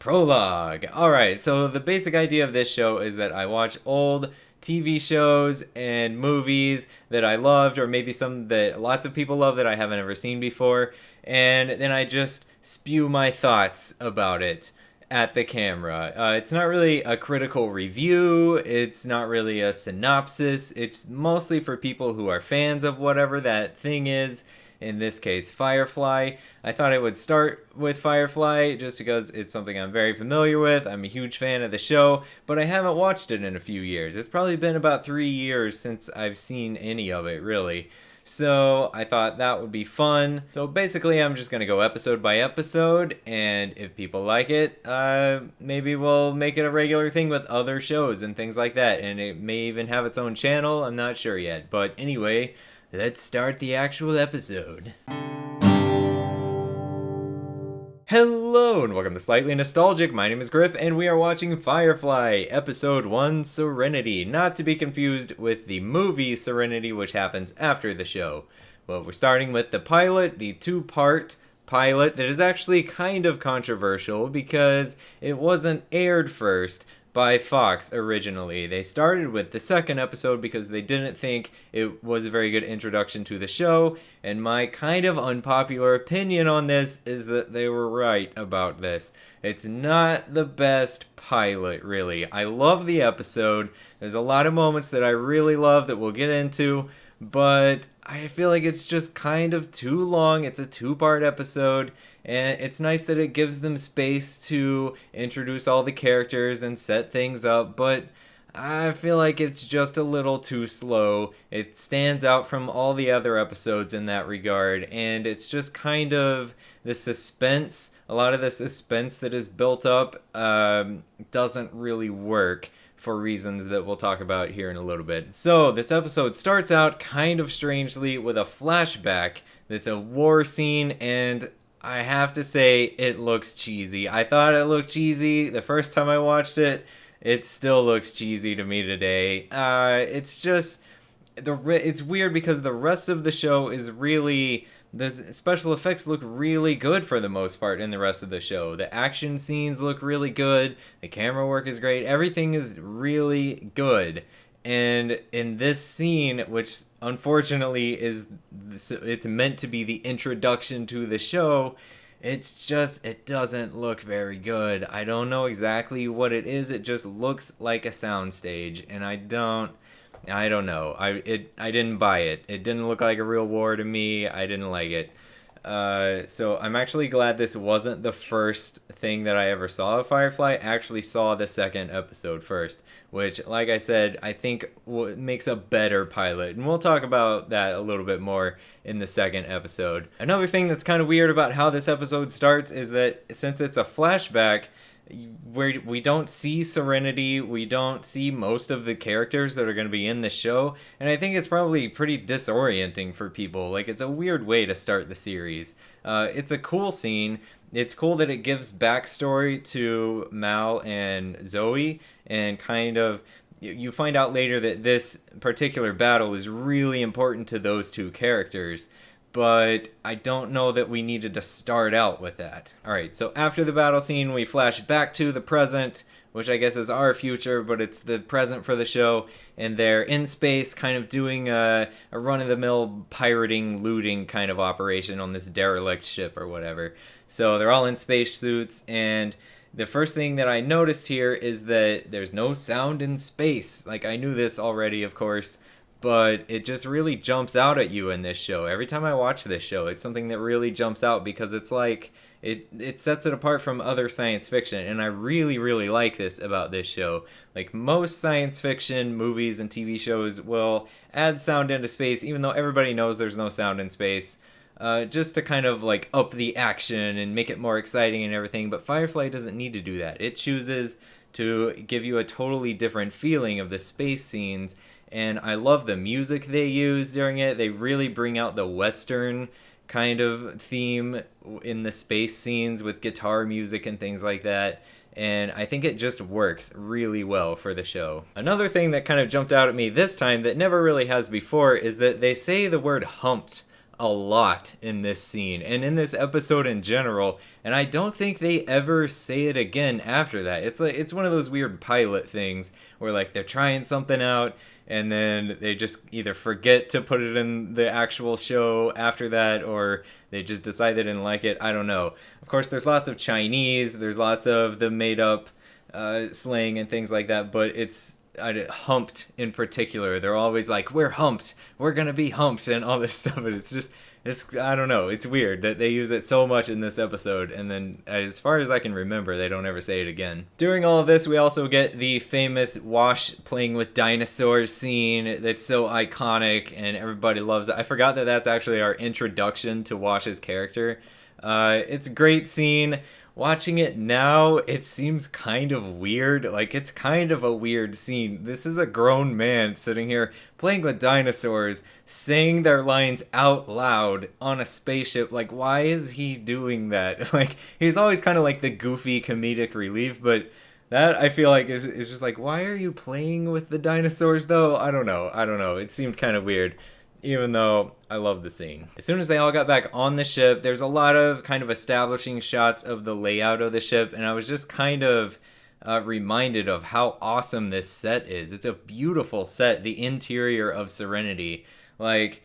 Prologue. Alright, so the basic idea of this show is that I watch old TV shows and movies that I loved, or maybe some that lots of people love that I haven't ever seen before, and then I just spew my thoughts about it at the camera. It's not really a critical review, it's not really a synopsis, it's mostly for people who are fans of whatever that thing is. In this case, Firefly. I thought I would start with Firefly just because it's something I'm very familiar with. I'm a huge fan of the show, but I haven't watched it in a few years. It's probably been about 3 years since I've seen any of it, really. So I thought that would be fun. So basically, I'm just going to go episode by episode, and if people like it, maybe we'll make it a regular thing with other shows and things like that. And it may even have its own channel. I'm not sure yet. But anyway, let's start the actual episode. Hello and welcome to Slightly Nostalgic. My name is Griff and we are watching Firefly, Episode 1, Serenity. Not to be confused with the movie Serenity, which happens after the show. Well, we're starting with the pilot, the two-part pilot that is actually kind of controversial because it wasn't aired first by Fox originally. They started with the second episode because they didn't think it was a very good introduction to the show, and my kind of unpopular opinion on this is that they were right about this. It's not the best pilot, really. I love the episode. There's a lot of moments that I really love that we'll get into, but I feel like it's just kind of too long. It's a two-part episode, and it's nice that it gives them space to introduce all the characters and set things up, but I feel like it's just a little too slow. It stands out from all the other episodes in that regard, and it's just kind of the suspense. A lot of the suspense that is built up doesn't really work for reasons that we'll talk about here in a little bit. So this episode starts out kind of strangely with a flashback that's a war scene, and I have to say it looks cheesy. I thought it looked cheesy the first time I watched it. It still looks cheesy to me today. It's just it's weird because the rest of the show is really, the special effects look really good for the most part in the rest of the show. The action scenes look really good. The camera work is great. Everything is really good. And in this scene, which unfortunately it's meant to be the introduction to the show, it doesn't look very good. I don't know exactly what it is. It just looks like a soundstage, and I don't know. I didn't buy it. It didn't look like a real war to me. I didn't like it. So I'm actually glad this wasn't the first thing that I ever saw of Firefly. I actually saw the second episode first, which, like I said, I think makes a better pilot. And we'll talk about that a little bit more in the second episode. Another thing that's kind of weird about how this episode starts is that since it's a flashback, where we don't see Serenity, we don't see most of the characters that are going to be in the show, and I think it's probably pretty disorienting for people. Like, it's a weird way to start the series. It's a cool scene. It's cool that it gives backstory to Mal and Zoe, and kind of you find out later that this particular battle is really important to those two characters. But I don't know that we needed to start out with that. Alright, so after the battle scene, we flash back to the present, which I guess is our future, but it's the present for the show, and they're in space kind of doing a run-of-the-mill pirating, looting kind of operation on this derelict ship or whatever. So they're all in spacesuits, and the first thing that I noticed here is that there's no sound in space. Like, I knew this already, of course, but it just really jumps out at you in this show. Every time I watch this show, it's something that really jumps out because it's like, it sets it apart from other science fiction, and I really, really like this about this show. Like, most science fiction movies and TV shows will add sound into space, even though everybody knows there's no sound in space, just to kind of like up the action and make it more exciting and everything, but Firefly doesn't need to do that. It chooses to give you a totally different feeling of the space scenes, and I love the music they use during it. They really bring out the Western kind of theme in the space scenes with guitar music and things like that. And I think it just works really well for the show. Another thing that kind of jumped out at me this time that never really has before is that they say the word humped a lot in this scene and in this episode in general, and I don't think they ever say it again after that. It's one of those weird pilot things where like they're trying something out and then they just either forget to put it in the actual show after that, or they just decide they didn't like it. I don't know. Of course, there's lots of Chinese, there's lots of the made up slang and things like that, but it's humped in particular. They're always like, we're humped, we're gonna be humped, and all this stuff. And it's I don't know, it's weird that they use it so much in this episode, and then as far as I can remember, they don't ever say it again. During all of this, we also get the famous Wash playing with dinosaurs scene that's so iconic and everybody loves it. I forgot that that's actually our introduction to Wash's character. It's a great scene. Watching it now, it seems kind of weird. Like, it's kind of a weird scene. This is a grown man sitting here playing with dinosaurs, saying their lines out loud on a spaceship. Like, why is he doing that? Like, he's always kind of like the goofy comedic relief, but that, I feel like, is just like, why are you playing with the dinosaurs, though? I don't know. It seemed kind of weird, even though I love the scene. As soon as they all got back on the ship, there's a lot of kind of establishing shots of the layout of the ship, and I was just kind of reminded of how awesome this set is. It's a beautiful set, the interior of Serenity. Like,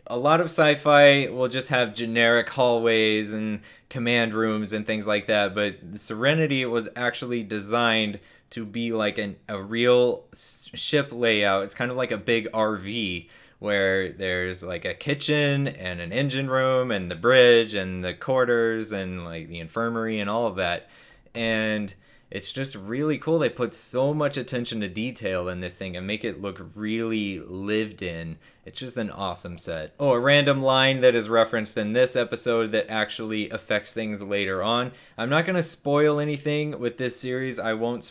a lot of sci-fi will just have generic hallways and command rooms and things like that, but Serenity was actually designed to be like a real ship layout. It's kind of like a big RV, where there's like a kitchen and an engine room and the bridge and the quarters and like the infirmary and all of that. And it's just really cool. They put so much attention to detail in this thing and make it look really lived in. It's just an awesome set. Oh, a random line that is referenced in this episode that actually affects things later on. I'm not going to spoil anything with this series. I won't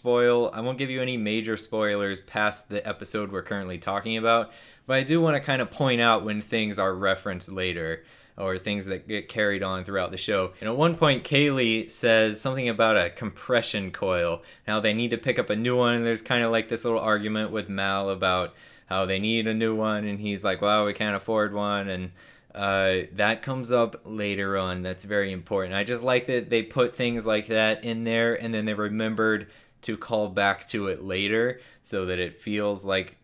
give you any major spoilers past the episode we're currently talking about. But I do want to kind of point out when things are referenced later, or things that get carried on throughout the show. And at one point, Kaylee says something about a compression coil. Now they need to pick up a new one, and there's kind of like this little argument with Mal about how they need a new one, and he's like, well, we can't afford one, and that comes up later on. That's very important. I just like that they put things like that in there, and then they remembered to call back to it later, so that it feels like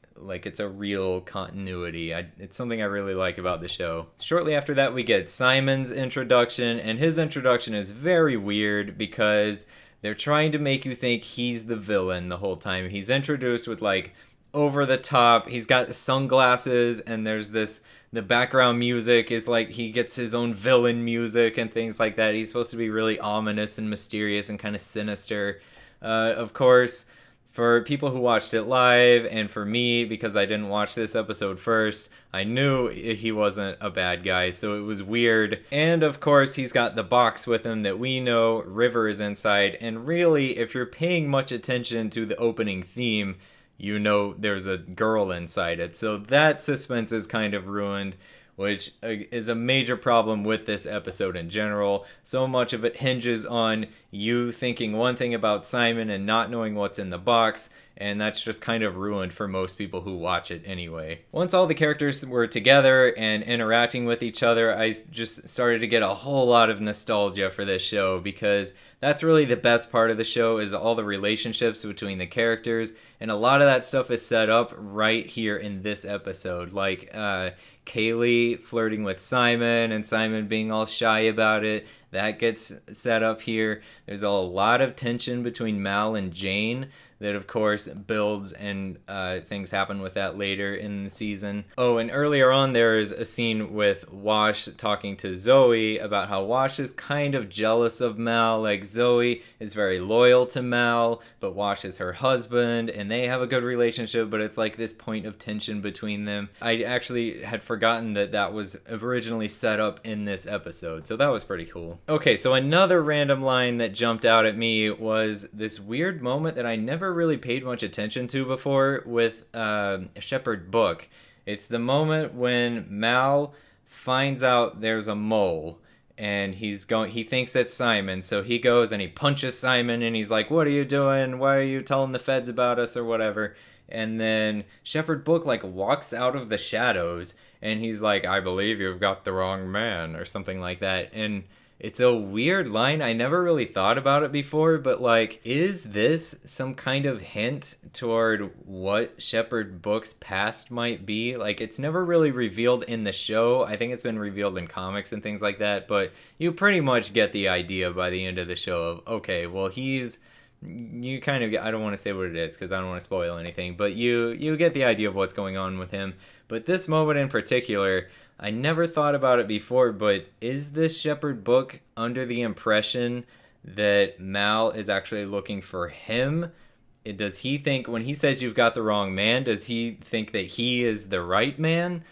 it's a real continuity. It's something I really like about the show. Shortly after that, we get Simon's introduction, and his introduction is very weird because they're trying to make you think he's the villain the whole time. He's introduced with like over the top, he's got sunglasses, and there's the background music is like he gets his own villain music and things like that. He's supposed to be really ominous and mysterious and kind of sinister. Of course, for people who watched it live, and for me, because I didn't watch this episode first, I knew he wasn't a bad guy, so it was weird. And of course, he's got the box with him that we know River is inside, and really, if you're paying much attention to the opening theme, you know there's a girl inside it. So that suspense is kind of ruined, which is a major problem with this episode in general. So much of it hinges on you thinking one thing about Simon and not knowing what's in the box, and that's just kind of ruined for most people who watch it anyway. Once all the characters were together and interacting with each other, I just started to get a whole lot of nostalgia for this show, because that's really the best part of the show, is all the relationships between the characters, and a lot of that stuff is set up right here in this episode. Like Kaylee flirting with Simon and Simon being all shy about it. That gets set up here. There's a lot of tension between Mal and Jane that, of course, builds, and things happen with that later in the season. Oh, and earlier on, there is a scene with Wash talking to Zoe about how Wash is kind of jealous of Mal. Like, Zoe is very loyal to Mal, but Wash is her husband, and they have a good relationship, but it's like this point of tension between them. I actually had forgotten that that was originally set up in this episode, so that was pretty cool. Okay, so another random line that jumped out at me was this weird moment that I never really paid much attention to before with Shepherd Book. It's the moment when Mal finds out there's a mole, and he thinks it's Simon, so he goes and he punches Simon, and he's like, what are you doing, why are you telling the feds about us, or whatever. And then Shepherd Book like walks out of the shadows, and he's like, I believe you've got the wrong man, or something like that. And it's a weird line. I never really thought about it before, but like, is this some kind of hint toward what Shepherd Book's past might be? Like, it's never really revealed in the show. I think it's been revealed in comics and things like that, but you pretty much get the idea by the end of the show of, okay, well, you kind of get, I don't want to say what it is because I don't want to spoil anything, but you get the idea of what's going on with him. But this moment in particular, I never thought about it before, but is this Shepherd Book under the impression that Mal is actually looking for him? Does he think, when he says you've got the wrong man, does he think that he is the right man?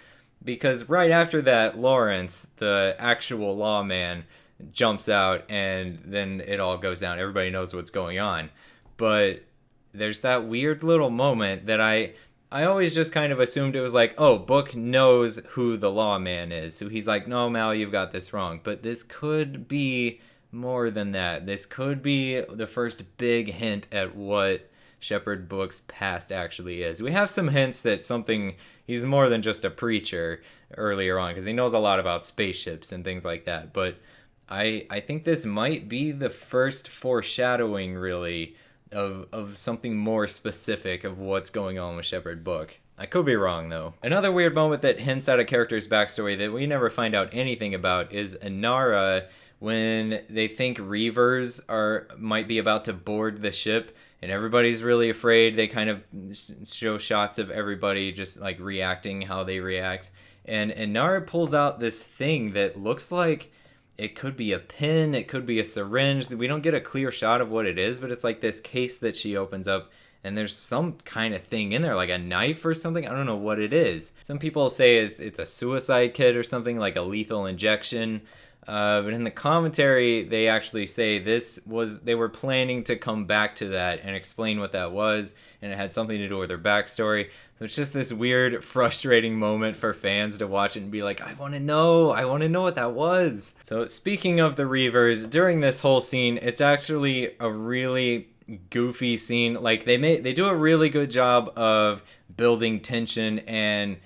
Because right after that, Lawrence, the actual lawman, jumps out, and then it all goes down. Everybody knows what's going on. But there's that weird little moment that I always just kind of assumed it was like, oh, Book knows who the lawman is. So he's like, no, Mal, you've got this wrong. But this could be more than that. This could be the first big hint at what Shepherd Book's past actually is. We have some hints that he's more than just a preacher earlier on, because he knows a lot about spaceships and things like that. But I think this might be the first foreshadowing, really, of something more specific of what's going on with Shepherd Book. I could be wrong, though. Another weird moment that hints at a character's backstory that we never find out anything about is Inara, when they think Reavers might be about to board the ship, and everybody's really afraid. They kind of show shots of everybody just like reacting how they react. And Inara pulls out this thing that looks like it could be a pin, it could be a syringe. We don't get a clear shot of what it is, but it's like this case that she opens up, and there's some kind of thing in there, like a knife or something. I don't know what it is. Some people say it's a suicide kit or something, like a lethal injection. But in the commentary, they actually say they were planning to come back to that and explain what that was, and it had something to do with their backstory. So it's just this weird, frustrating moment for fans to watch it and be like, I want to know what that was. So speaking of the Reavers, during this whole scene, it's actually a really goofy scene. Like, they do a really good job of building tension and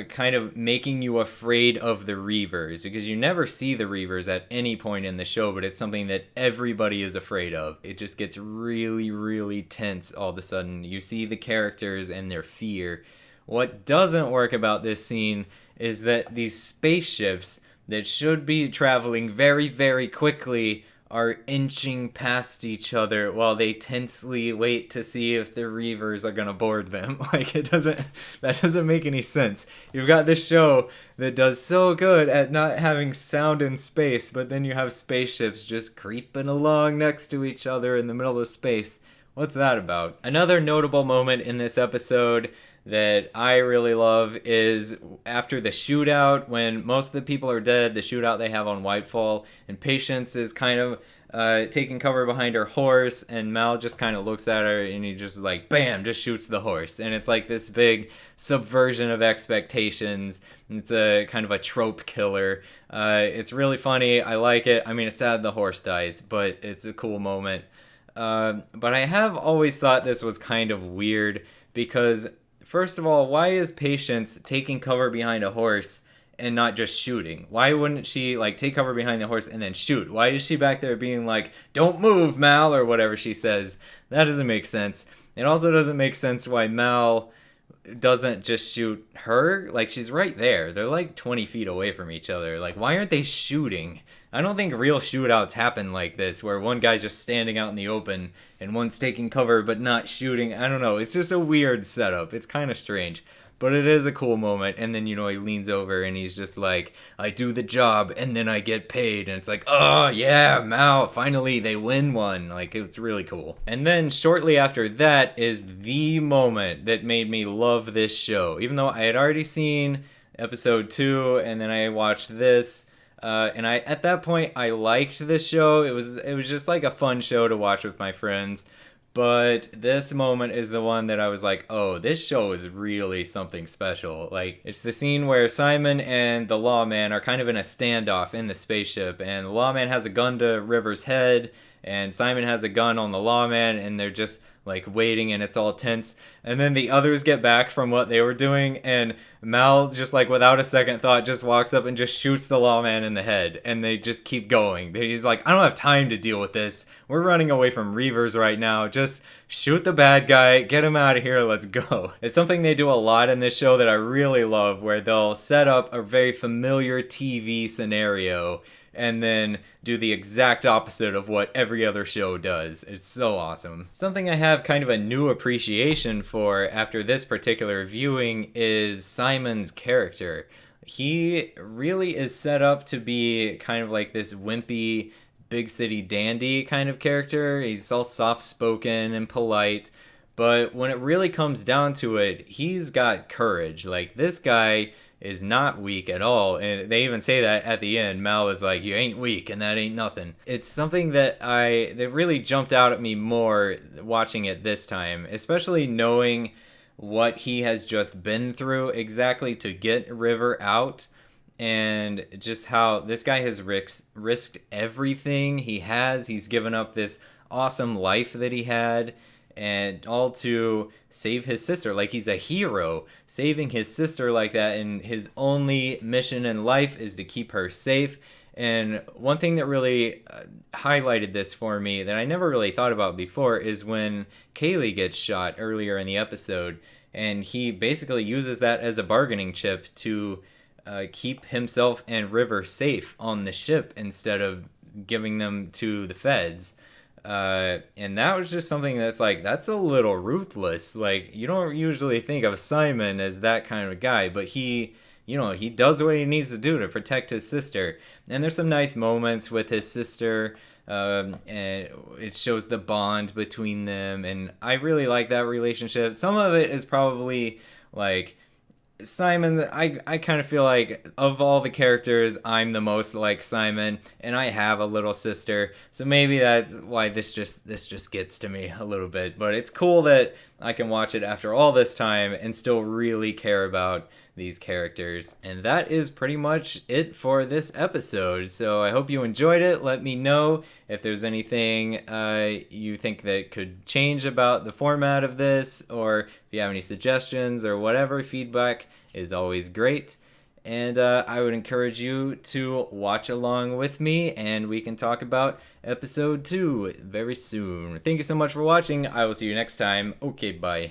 kind of making you afraid of the Reavers, because you never see the Reavers at any point in the show, but it's something that everybody is afraid of. It just gets really, really tense all of a sudden. You see the characters and their fear. What doesn't work about this scene is that these spaceships that should be traveling very, very quickly are inching past each other while they tensely wait to see if the Reavers are gonna board them. Like, that doesn't make any sense. You've got this show that does so good at not having sound in space, but then you have spaceships just creeping along next to each other in the middle of space. What's that about? Another notable moment in this episode that I really love is after the shootout, when most of the people are dead, the shootout they have on Whitefall, and Patience is kind of taking cover behind her horse, and Mal just kind of looks at her, and he just like, bam, just shoots the horse. And it's like this big subversion of expectations. It's a kind of a trope killer. It's really funny. I like it. I mean, it's sad the horse dies, but it's a cool moment. But I have always thought this was kind of weird, because first of all, why is Patience taking cover behind a horse and not just shooting? Why wouldn't she like take cover behind the horse and then shoot? Why is she back there being like, don't move, Mal, or whatever she says? That doesn't make sense. It also doesn't make sense why Mal doesn't just shoot her. Like, she's right there. They're like 20 feet away from each other. Like, why aren't they shooting? I don't think real shootouts happen like this, where one guy's just standing out in the open and one's taking cover but not shooting. I don't know. It's just a weird setup. It's kind of strange. But it is a cool moment. And then, he leans over and he's just like, I do the job and then I get paid. And it's like, oh, yeah, Mal, finally they win one. Like, it's really cool. And then shortly after that is the moment that made me love this show. Even though I had already seen episode 2 and then I watched this. And at that point, I liked this show. It was just like a fun show to watch with my friends. But this moment is the one that I was like, oh, this show is really something special. Like, it's the scene where Simon and the lawman are kind of in a standoff in the spaceship, and the lawman has a gun to River's head, and Simon has a gun on the lawman, and they're just like waiting, and it's all tense. And then the others get back from what they were doing, and Mal just like without a second thought just walks up and just shoots the lawman in the head, and they just keep going. He's like, I don't have time to deal with this. We're running away from Reavers right now. Just shoot the bad guy, get him out of here, let's go. It's something they do a lot in this show that I really love, where they'll set up a very familiar TV scenario and then do the exact opposite of what every other show does. It's so awesome. Something I have kind of a new appreciation for after this particular viewing is Simon's character. He really is set up to be kind of like this wimpy, big city dandy kind of character. He's all soft-spoken and polite, but when it really comes down to it, he's got courage. Like, this guy is not weak at all, and they even say that at the end. Mal is like, you ain't weak, and that ain't nothing. It's something that really jumped out at me more watching it this time, especially knowing what he has just been through exactly to get River out, and just how this guy has risked everything he has. He's given up this awesome life that he had, and all to save his sister. Like, he's a hero saving his sister like that, and his only mission in life is to keep her safe. And one thing that really highlighted this for me that I never really thought about before is when Kaylee gets shot earlier in the episode, and he basically uses that as a bargaining chip to keep himself and River safe on the ship instead of giving them to the feds. And that was just something that's like, that's a little ruthless. Like, you don't usually think of Simon as that kind of guy, but he does what he needs to do to protect his sister. And there's some nice moments with his sister, and it shows the bond between them, and I really like that relationship. Some of it is probably like Simon. I kind of feel like of all the characters, I'm the most like Simon, and I have a little sister, so maybe that's why this just gets to me a little bit. But it's cool that I can watch it after all this time and still really care about these characters. And that is pretty much it for this episode. So I hope you enjoyed it. Let me know if there's anything you think that could change about the format of this, or if you have any suggestions or whatever. Feedback is always great. And I would encourage you to watch along with me, and we can talk about episode 2 very soon. Thank you so much for watching. I will see you next time. Okay, bye.